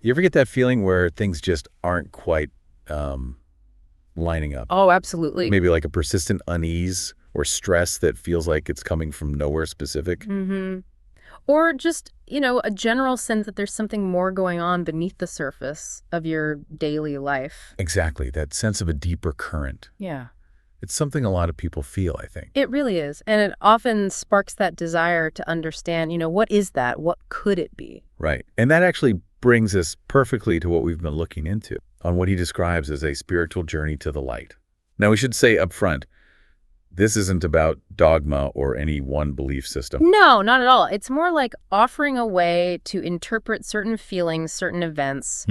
You ever get that feeling where things just aren't quite lining up? Oh, absolutely. Maybe like a persistent unease or stress that feels like it's coming from nowhere specific? Mm-hmm. Or just, a general sense that there's something more going on beneath the surface of your daily life. Exactly, that sense of a deeper current. Yeah. It's something a lot of people feel, I think. It really is. And it often sparks that desire to understand, what is that? What could it be? Right. And that actually brings us perfectly to what we've been looking into, on what he describes as a spiritual journey to the light. Now, we should say up front, this isn't about dogma or any one belief system. No, not at all. It's more like offering a way to interpret certain feelings, certain events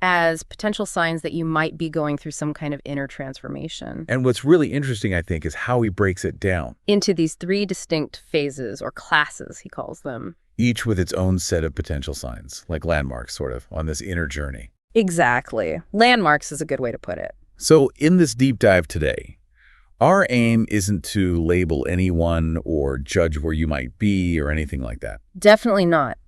as potential signs that you might be going through some kind of inner transformation. And what's really interesting, I think, is how he breaks it down. Into these 3 distinct phases or classes, he calls them. Each with its own set of potential signs, like landmarks, sort of, on this inner journey. Exactly. Landmarks is a good way to put it. So in this deep dive today, our aim isn't to label anyone or judge where you might be or anything like that. Definitely not.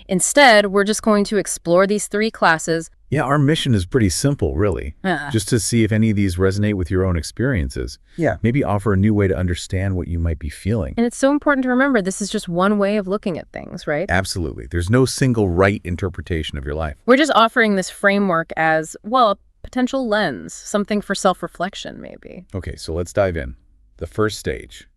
Instead, we're just going to explore these 3 classes. Yeah, our mission is pretty simple, really. Just to see if any of these resonate with your own experiences. Yeah. Maybe offer a new way to understand what you might be feeling. And it's so important to remember this is just one way of looking at things, right? Absolutely. There's no single right interpretation of your life. We're just offering this framework as, well, a potential lens, something for self-reflection, maybe. Okay, so let's dive in. The first stage.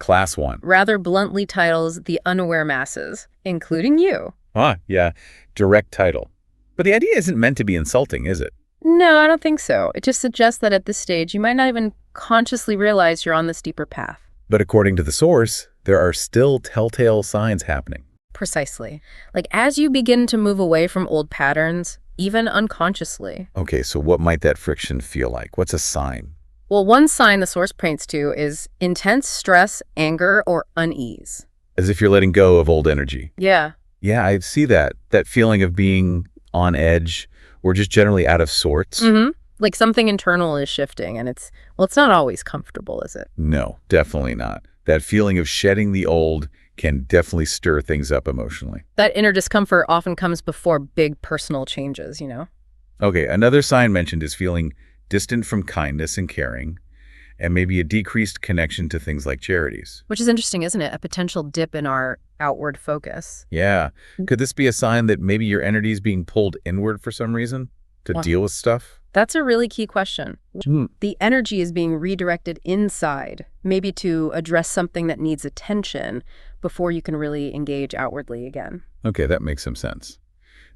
Class 1. Rather bluntly titles the unaware masses, including you. Yeah. Direct title. But the idea isn't meant to be insulting, is it? No, I don't think so. It just suggests that at this stage, you might not even consciously realize you're on this deeper path. But according to the source, there are still telltale signs happening. Precisely. Like as you begin to move away from old patterns, even unconsciously. Okay, so what might that friction feel like? What's a sign? Well, one sign the source points to is intense stress, anger, or unease. As if you're letting go of old energy. Yeah. Yeah, I see that. That feeling of being on edge or just generally out of sorts. Mm-hmm. Like something internal is shifting and it's not always comfortable, is it? No, definitely not. That feeling of shedding the old can definitely stir things up emotionally. That inner discomfort often comes before big personal changes, Okay, another sign mentioned is feeling distant from kindness and caring, and maybe a decreased connection to things like charities. Which is interesting, isn't it? A potential dip in our outward focus. Yeah. Could this be a sign that maybe your energy is being pulled inward for some reason to deal with stuff? That's a really key question. The energy is being redirected inside, maybe to address something that needs attention before you can really engage outwardly again. Okay, that makes some sense.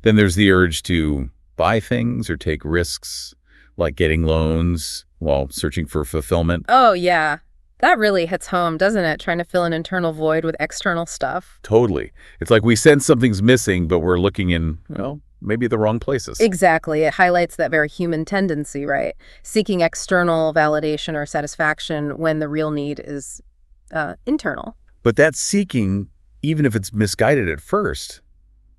Then there's the urge to buy things or take risks, like getting loans while searching for fulfillment. Oh, yeah. That really hits home, doesn't it? Trying to fill an internal void with external stuff. Totally. It's like we sense something's missing, but we're looking in, maybe the wrong places. Exactly. It highlights that very human tendency, right? Seeking external validation or satisfaction when the real need is internal. But that seeking, even if it's misguided at first,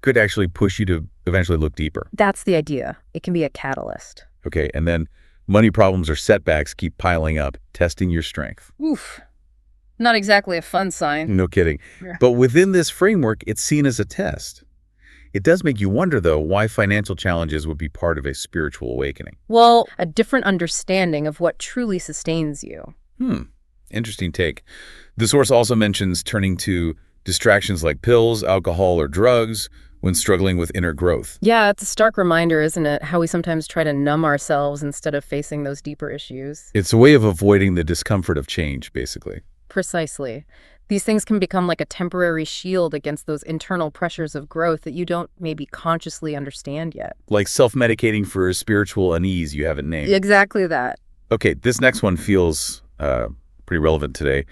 could actually push you to eventually look deeper. That's the idea. It can be a catalyst. Okay, and then money problems or setbacks keep piling up, testing your strength. Oof. Not exactly a fun sign. No kidding. But within this framework, it's seen as a test. It does make you wonder, though, why financial challenges would be part of a spiritual awakening. Well, a different understanding of what truly sustains you. Interesting take. The source also mentions turning to distractions like pills, alcohol, or drugs when struggling with inner growth. Yeah, it's a stark reminder, isn't it? How we sometimes try to numb ourselves instead of facing those deeper issues. It's a way of avoiding the discomfort of change, basically. Precisely. These things can become like a temporary shield against those internal pressures of growth that you don't maybe consciously understand yet. Like self-medicating for a spiritual unease you haven't named. Exactly that. Okay, this next one feels pretty relevant today.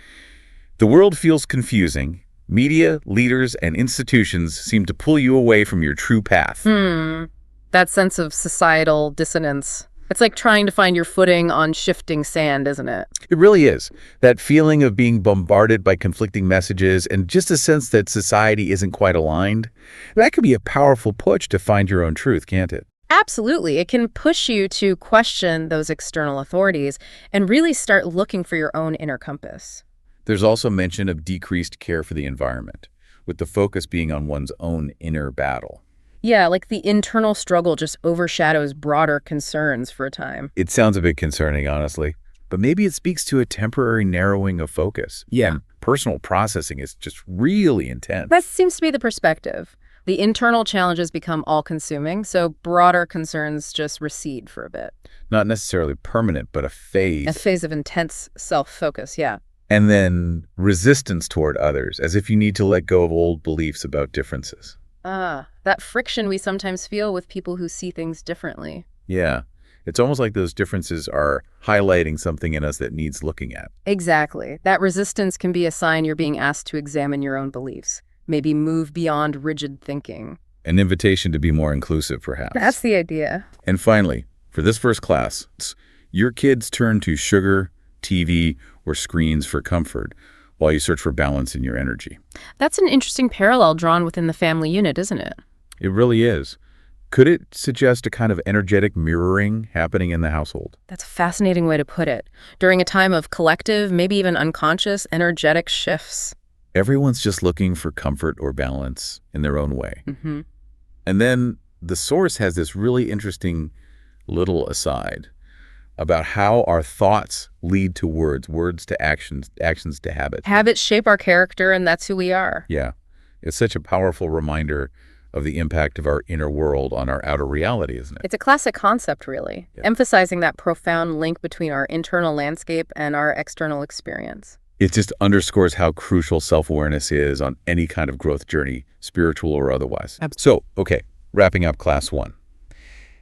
The world feels confusing. Media, leaders, and institutions seem to pull you away from your true path. That sense of societal dissonance. It's like trying to find your footing on shifting sand, isn't it? It really is. That feeling of being bombarded by conflicting messages and just a sense that society isn't quite aligned, that could be a powerful push to find your own truth, can't it? Absolutely. It can push you to question those external authorities and really start looking for your own inner compass. There's also mention of decreased care for the environment, with the focus being on one's own inner battle. Yeah, like the internal struggle just overshadows broader concerns for a time. It sounds a bit concerning, honestly, but maybe it speaks to a temporary narrowing of focus. Yeah. And personal processing is just really intense. That seems to be the perspective. The internal challenges become all-consuming, so broader concerns just recede for a bit. Not necessarily permanent, but a phase. A phase of intense self-focus, yeah. And then resistance toward others, as if you need to let go of old beliefs about differences. That friction we sometimes feel with people who see things differently. Yeah. It's almost like those differences are highlighting something in us that needs looking at. Exactly. That resistance can be a sign you're being asked to examine your own beliefs, maybe move beyond rigid thinking. An invitation to be more inclusive, perhaps. That's the idea. And finally, for this first class, your kids turn to sugar, TV, or screens for comfort while you search for balance in your energy. That's an interesting parallel drawn within the family unit, isn't it? It really is. Could it suggest a kind of energetic mirroring happening in the household? That's a fascinating way to put it. During a time of collective, maybe even unconscious, energetic shifts. Everyone's just looking for comfort or balance in their own way. Mm-hmm. And then the source has this really interesting little aside about how our thoughts lead to words, words to actions, actions to habits. Habits shape our character, and that's who we are. Yeah. It's such a powerful reminder of the impact of our inner world on our outer reality, isn't it? It's a classic concept, really, emphasizing that profound link between our internal landscape and our external experience. It just underscores how crucial self-awareness is on any kind of growth journey, spiritual or otherwise. So, okay, wrapping up class 1.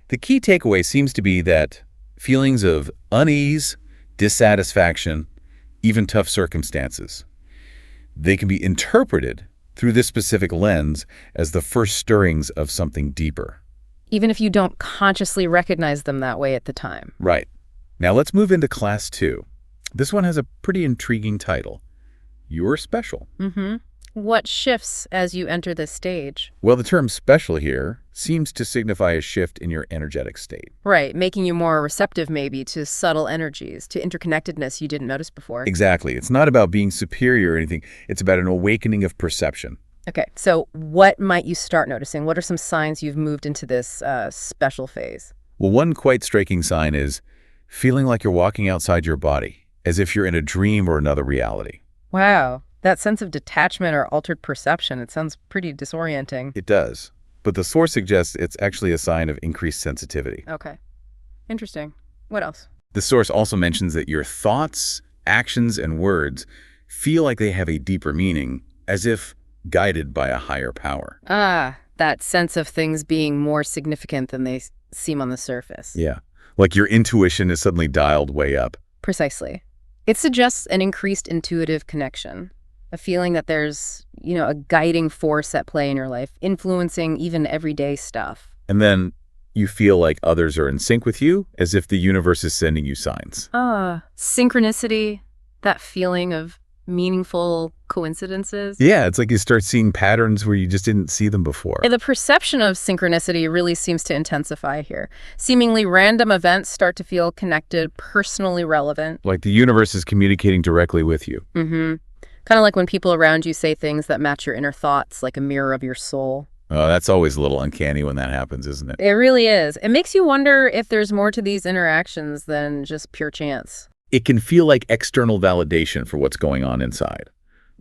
The key takeaway seems to be that feelings of unease, dissatisfaction, even tough circumstances, they can be interpreted through this specific lens as the first stirrings of something deeper. Even if you don't consciously recognize them that way at the time. Right. Now let's move into class 2. This one has a pretty intriguing title. You're special. Mm-hmm. What shifts as you enter this stage? Well, the term special here seems to signify a shift in your energetic state. Right, making you more receptive maybe to subtle energies, to interconnectedness you didn't notice before. Exactly. It's not about being superior or anything. It's about an awakening of perception. Okay, so what might you start noticing? What are some signs you've moved into this special phase? Well, one quite striking sign is feeling like you're walking outside your body, as if you're in a dream or another reality. Wow. That sense of detachment or altered perception, it sounds pretty disorienting. It does. But the source suggests it's actually a sign of increased sensitivity. Okay. Interesting. What else? The source also mentions that your thoughts, actions, and words feel like they have a deeper meaning, as if guided by a higher power. That sense of things being more significant than they seem on the surface. Yeah. Like your intuition is suddenly dialed way up. Precisely. It suggests an increased intuitive connection. A feeling that there's, a guiding force at play in your life, influencing even everyday stuff. And then you feel like others are in sync with you, as if the universe is sending you signs. Synchronicity, that feeling of meaningful coincidences. Yeah, it's like you start seeing patterns where you just didn't see them before. And the perception of synchronicity really seems to intensify here. Seemingly random events start to feel connected, personally relevant. Like the universe is communicating directly with you. Mm-hmm. Kind of like when people around you say things that match your inner thoughts, like a mirror of your soul. Oh, that's always a little uncanny when that happens, isn't it? It really is. It makes you wonder if there's more to these interactions than just pure chance. It can feel like external validation for what's going on inside,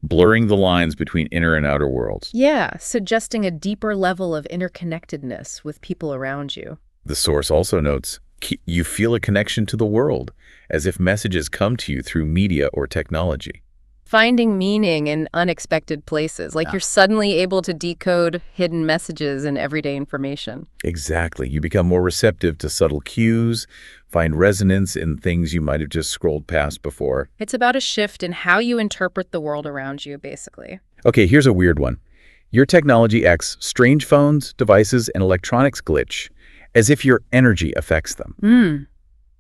blurring the lines between inner and outer worlds. Yeah, suggesting a deeper level of interconnectedness with people around you. The source also notes, you feel a connection to the world, as if messages come to you through media or technology. Finding meaning in unexpected places, like you're suddenly able to decode hidden messages and everyday information. Exactly. You become more receptive to subtle cues, find resonance in things you might have just scrolled past before. It's about a shift in how you interpret the world around you, basically. Okay, here's a weird one. Your technology X, strange phones, devices, and electronics glitch, as if your energy affects them.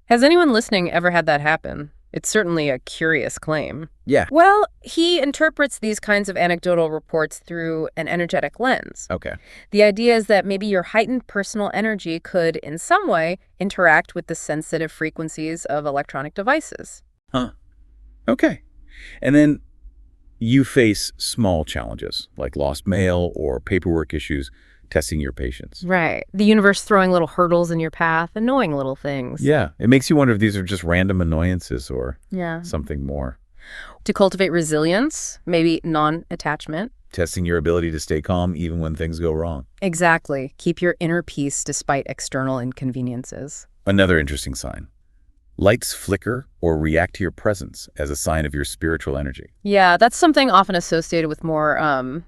Has anyone listening ever had that happen? It's certainly a curious claim. Yeah. Well, he interprets these kinds of anecdotal reports through an energetic lens. Okay. The idea is that maybe your heightened personal energy could, in some way, interact with the sensitive frequencies of electronic devices. Huh. Okay. And then you face small challenges, like lost mail or paperwork issues, testing your patience. Right. The universe throwing little hurdles in your path, annoying little things. Yeah, it makes you wonder if these are just random annoyances or Yeah. something more. To cultivate resilience, maybe non-attachment. Testing your ability to stay calm even when things go wrong. Exactly. Keep your inner peace despite external inconveniences. Another interesting sign. Lights flicker or react to your presence as a sign of your spiritual energy. Yeah, that's something often associated with more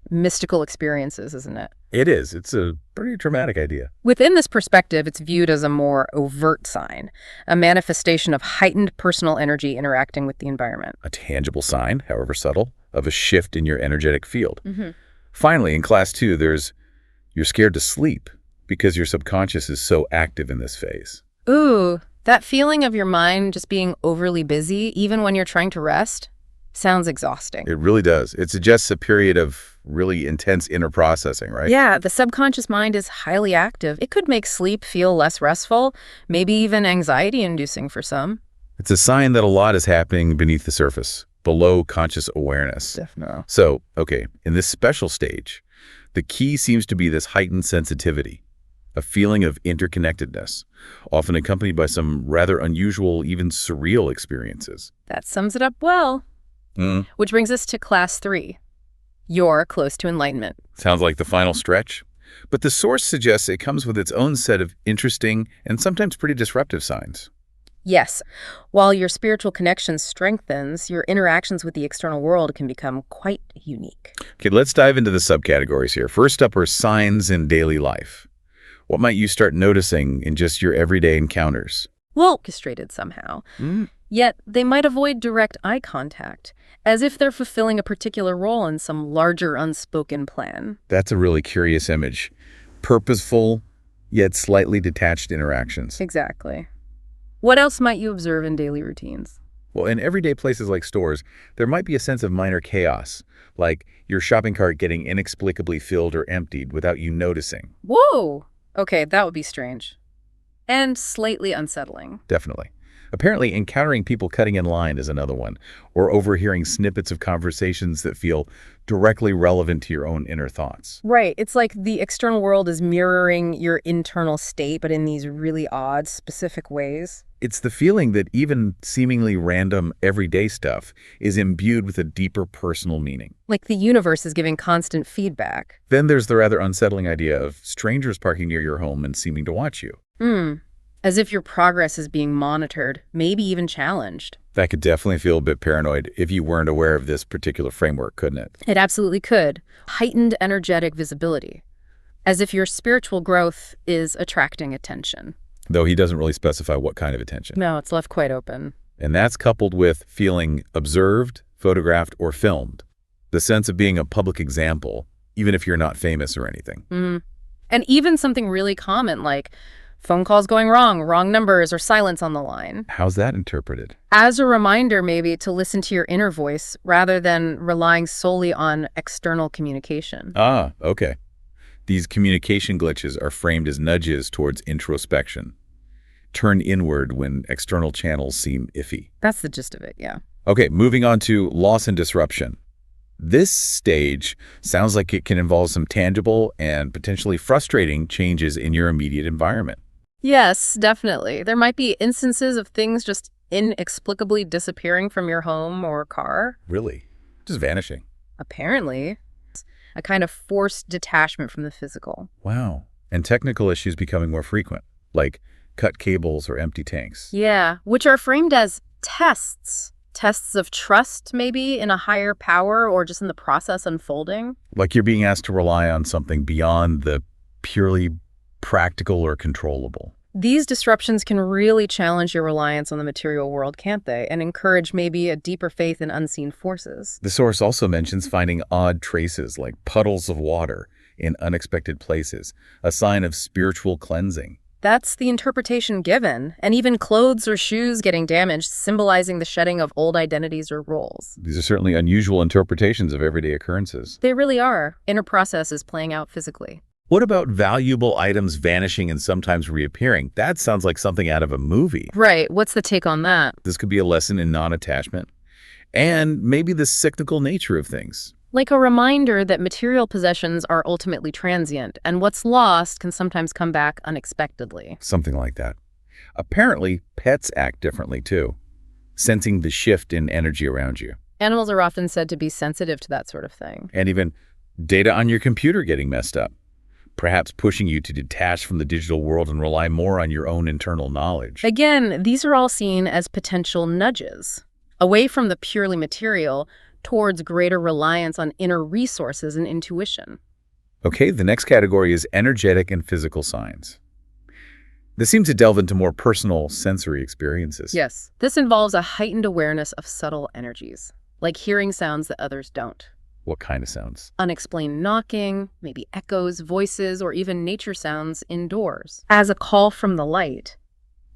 mystical experiences, isn't it? It is. It's a pretty dramatic idea. Within this perspective, it's viewed as a more overt sign, a manifestation of heightened personal energy interacting with the environment. A tangible sign, however subtle, of a shift in your energetic field. Mm-hmm. Finally, in class 2, you're scared to sleep because your subconscious is so active in this phase. Ooh, that feeling of your mind just being overly busy, even when you're trying to rest, sounds exhausting. It really does. It suggests a period of really intense inner processing, right? Yeah, the subconscious mind is highly active. It could make sleep feel less restful, maybe even anxiety-inducing for some. It's a sign that a lot is happening beneath the surface, below conscious awareness. Definitely. So, okay, in this special stage, the key seems to be this heightened sensitivity, a feeling of interconnectedness, often accompanied by some rather unusual, even surreal experiences. That sums it up well. Which brings us to class 3. You're close to enlightenment. Sounds like the final stretch. But the source suggests it comes with its own set of interesting and sometimes pretty disruptive signs. Yes. While your spiritual connection strengthens, your interactions with the external world can become quite unique. Okay, let's dive into the subcategories here. First up are signs in daily life. What might you start noticing in just your everyday encounters? Well, orchestrated somehow. Yet they might avoid direct eye contact, as if they're fulfilling a particular role in some larger unspoken plan. That's a really curious image. Purposeful, yet slightly detached interactions. Exactly. What else might you observe in daily routines? Well, in everyday places like stores, there might be a sense of minor chaos, like your shopping cart getting inexplicably filled or emptied without you noticing. Whoa! Okay, that would be strange. And slightly unsettling. Definitely. Apparently, encountering people cutting in line is another one, or overhearing snippets of conversations that feel directly relevant to your own inner thoughts. Right. It's like the external world is mirroring your internal state, but in these really odd, specific ways. It's the feeling that even seemingly random, everyday stuff is imbued with a deeper personal meaning. Like the universe is giving constant feedback. Then there's the rather unsettling idea of strangers parking near your home and seeming to watch you. As if your progress is being monitored, maybe even challenged. That could definitely feel a bit paranoid if you weren't aware of this particular framework, couldn't it? It absolutely could. Heightened energetic visibility. As if your spiritual growth is attracting attention. Though he doesn't really specify what kind of attention. No, it's left quite open. And that's coupled with feeling observed, photographed, or filmed. The sense of being a public example, even if you're not famous or anything. And even something really common like phone calls going wrong numbers, or silence on the line. How's that interpreted? As a reminder, maybe, to listen to your inner voice rather than relying solely on external communication. Ah, okay. These communication glitches are framed as nudges towards introspection. Turn inward when external channels seem iffy. That's the gist of it, yeah. Okay, moving on to loss and disruption. This stage sounds like it can involve some tangible and potentially frustrating changes in your immediate environment. Yes, definitely. There might be instances of things just inexplicably disappearing from your home or car. Really? Just vanishing. Apparently. A kind of forced detachment from the physical. Wow. And technical issues becoming more frequent, like cut cables or empty tanks. Yeah, which are framed as tests. Tests of trust, maybe, in a higher power or just in the process unfolding. Like you're being asked to rely on something beyond the purely practical or controllable. These disruptions can really challenge your reliance on the material world, can't they? And encourage maybe a deeper faith in unseen forces. The source also mentions finding odd traces like puddles of water in unexpected places, a sign of spiritual cleansing. That's the interpretation given, and even clothes or shoes getting damaged, symbolizing the shedding of old identities or roles. These are certainly unusual interpretations of everyday occurrences. They really are. Inner processes playing out physically. What about valuable items vanishing and sometimes reappearing? That sounds like something out of a movie. Right. What's the take on that? This could be a lesson in non-attachment and maybe the cyclical nature of things. Like a reminder that material possessions are ultimately transient, and what's lost can sometimes come back unexpectedly. Something like that. Apparently, pets act differently too, sensing the shift in energy around you. Animals are often said to be sensitive to that sort of thing. And even data on your computer getting messed up, perhaps pushing you to detach from the digital world and rely more on your own internal knowledge. Again, these are all seen as potential nudges, away from the purely material, towards greater reliance on inner resources and intuition. Okay, the next category is energetic and physical signs. This seems to delve into more personal sensory experiences. Yes, this involves a heightened awareness of subtle energies, like hearing sounds that others don't. What kind of sounds? Unexplained knocking, maybe echoes, voices, or even nature sounds indoors, as a call from the light,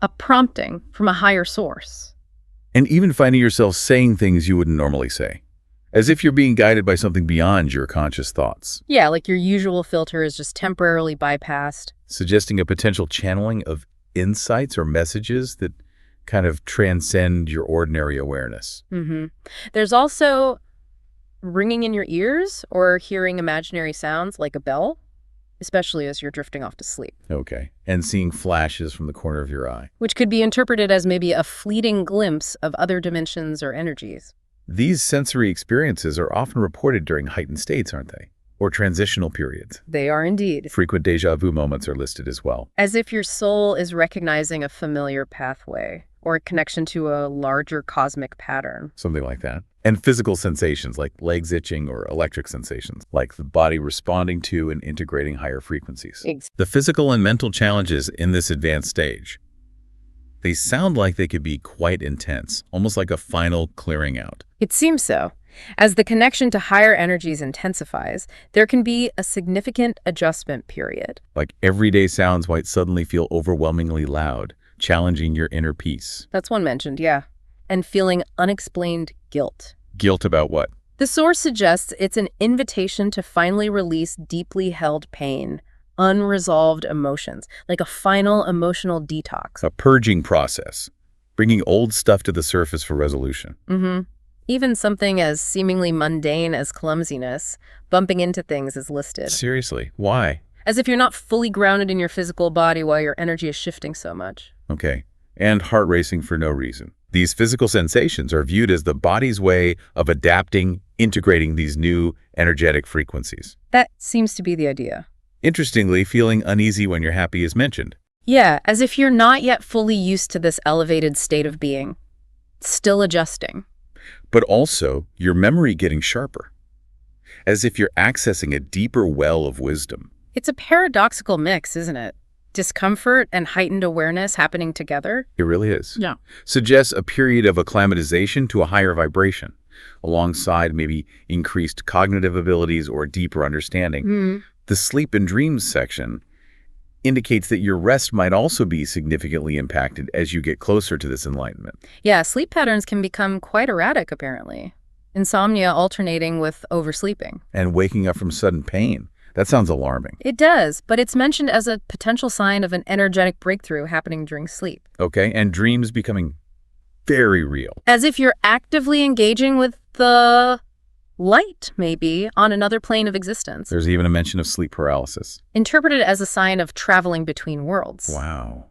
a prompting from a higher source. And even finding yourself saying things you wouldn't normally say, as if you're being guided by something beyond your conscious thoughts. Yeah, like your usual filter is just temporarily bypassed. Suggesting a potential channeling of insights or messages that kind of transcend your ordinary awareness. There's also ringing in your ears or hearing imaginary sounds like a bell, especially as you're drifting off to sleep. Okay. And seeing flashes from the corner of your eye. Which could be interpreted as maybe a fleeting glimpse of other dimensions or energies. These sensory experiences are often reported during heightened states, aren't they? Or transitional periods. They are indeed. Frequent déjà vu moments are listed as well. As if your soul is recognizing a familiar pathway or a connection to a larger cosmic pattern. Something like that. And physical sensations like legs itching or electric sensations, like the body responding to and integrating higher frequencies. The physical and mental challenges in this advanced stage, they sound like they could be quite intense, almost like a final clearing out. It seems so. As the connection to higher energies intensifies, there can be a significant adjustment period. Like everyday sounds might suddenly feel overwhelmingly loud, challenging your inner peace. That's one mentioned, yeah. And feeling unexplained guilt. Guilt about what? The source suggests it's an invitation to finally release deeply held pain, unresolved emotions, like a final emotional detox. A purging process, bringing old stuff to the surface for resolution. Even something as seemingly mundane as clumsiness, bumping into things, is listed. Seriously, why? As if you're not fully grounded in your physical body while your energy is shifting so much. Okay, and heart racing for no reason. These physical sensations are viewed as the body's way of adapting, integrating these new energetic frequencies. That seems to be the idea. Interestingly, feeling uneasy when you're happy is mentioned. Yeah, as if you're not yet fully used to this elevated state of being. Still adjusting. But also, your memory getting sharper. As if you're accessing a deeper well of wisdom. It's a paradoxical mix, isn't it? Discomfort and heightened awareness happening together. It really is. Yeah. Suggests a period of acclimatization to a higher vibration, alongside maybe increased cognitive abilities or deeper understanding. The sleep and dreams section indicates that your rest might also be significantly impacted as you get closer to this enlightenment. Yeah, sleep patterns can become quite erratic, apparently. Insomnia alternating with oversleeping. And waking up from sudden pain. That sounds alarming. It does, but it's mentioned as a potential sign of an energetic breakthrough happening during sleep. Okay, and dreams becoming very real. As if you're actively engaging with the light, maybe, on another plane of existence. There's even a mention of sleep paralysis. Interpreted as a sign of traveling between worlds. Wow.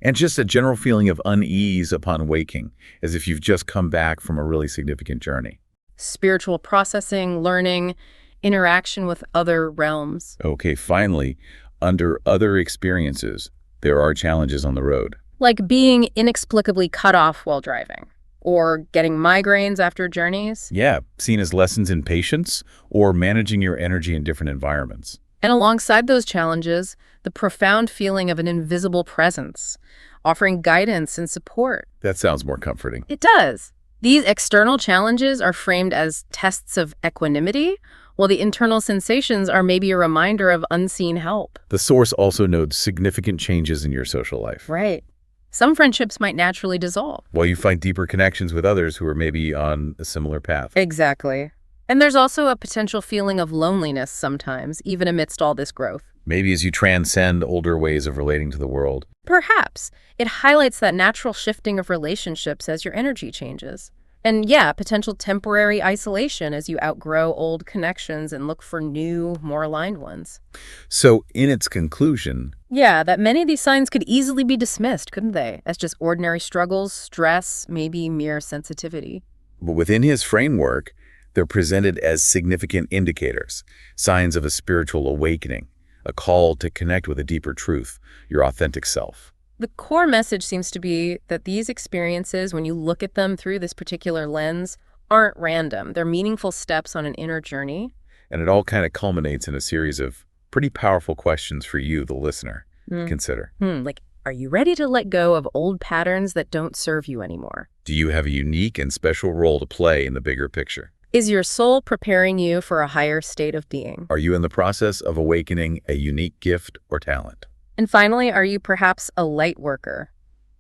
And just a general feeling of unease upon waking, as if you've just come back from a really significant journey. Spiritual processing, learning, interaction with other realms. Okay, finally, under other experiences, there are challenges on the road. Like being inexplicably cut off while driving. Or getting migraines after journeys. Yeah, seen as lessons in patience or managing your energy in different environments. And alongside those challenges, the profound feeling of an invisible presence, offering guidance and support. That sounds more comforting. It does. These external challenges are framed as tests of equanimity, while the internal sensations are maybe a reminder of unseen help. The source also notes significant changes in your social life. Right. Some friendships might naturally dissolve. While you find deeper connections with others who are maybe on a similar path. Exactly. And there's also a potential feeling of loneliness sometimes, even amidst all this growth. Maybe as you transcend older ways of relating to the world. Perhaps. It highlights that natural shifting of relationships as your energy changes. And yeah, potential temporary isolation as you outgrow old connections and look for new, more aligned ones. So in its conclusion, Yeah, that many of these signs could easily be dismissed, couldn't they? As just ordinary struggles, stress, maybe mere sensitivity. but within his framework, they're presented as significant indicators, signs of a spiritual awakening, a call to connect with a deeper truth, your authentic self. The core message seems to be that these experiences, when you look at them through this particular lens, aren't random. They're meaningful steps on an inner journey. And it all kind of culminates in a series of pretty powerful questions for you, the listener, to consider. Like, are you ready to let go of old patterns that don't serve you anymore? Do you have a unique and special role to play in the bigger picture? Is your soul preparing you for a higher state of being? Are you in the process of awakening a unique gift or talent? And finally, are you perhaps a light worker,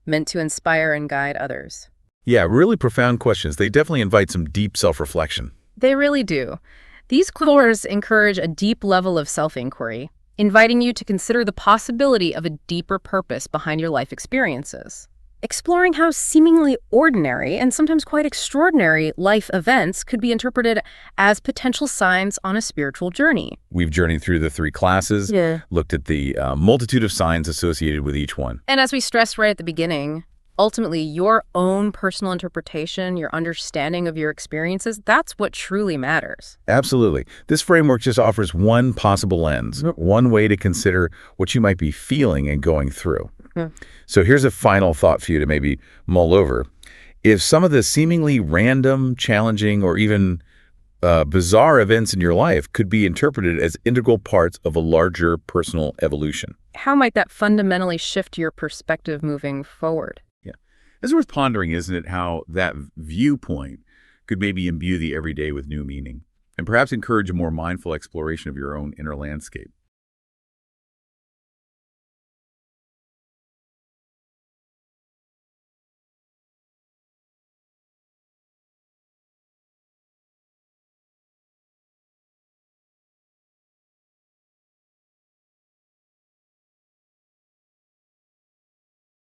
meant to inspire and guide others? Yeah, really profound questions. They definitely invite some deep self-reflection. They really do. These cores encourage a deep level of self-inquiry, inviting you to consider the possibility of a deeper purpose behind your life experiences. Exploring how seemingly ordinary and sometimes quite extraordinary life events could be interpreted as potential signs on a spiritual journey. We've journeyed through the 3 classes, looked at the multitude of signs associated with each one. And as we stressed right at the beginning, ultimately your own personal interpretation, your understanding of your experiences, that's what truly matters. Absolutely. This framework just offers one possible lens, one way to consider what you might be feeling and going through. So here's a final thought for you to maybe mull over. If some of the seemingly random, challenging, or even bizarre events in your life could be interpreted as integral parts of a larger personal evolution. How might that fundamentally shift your perspective moving forward? Yeah. It's worth pondering, isn't it, how that viewpoint could maybe imbue the everyday with new meaning and perhaps encourage a more mindful exploration of your own inner landscape.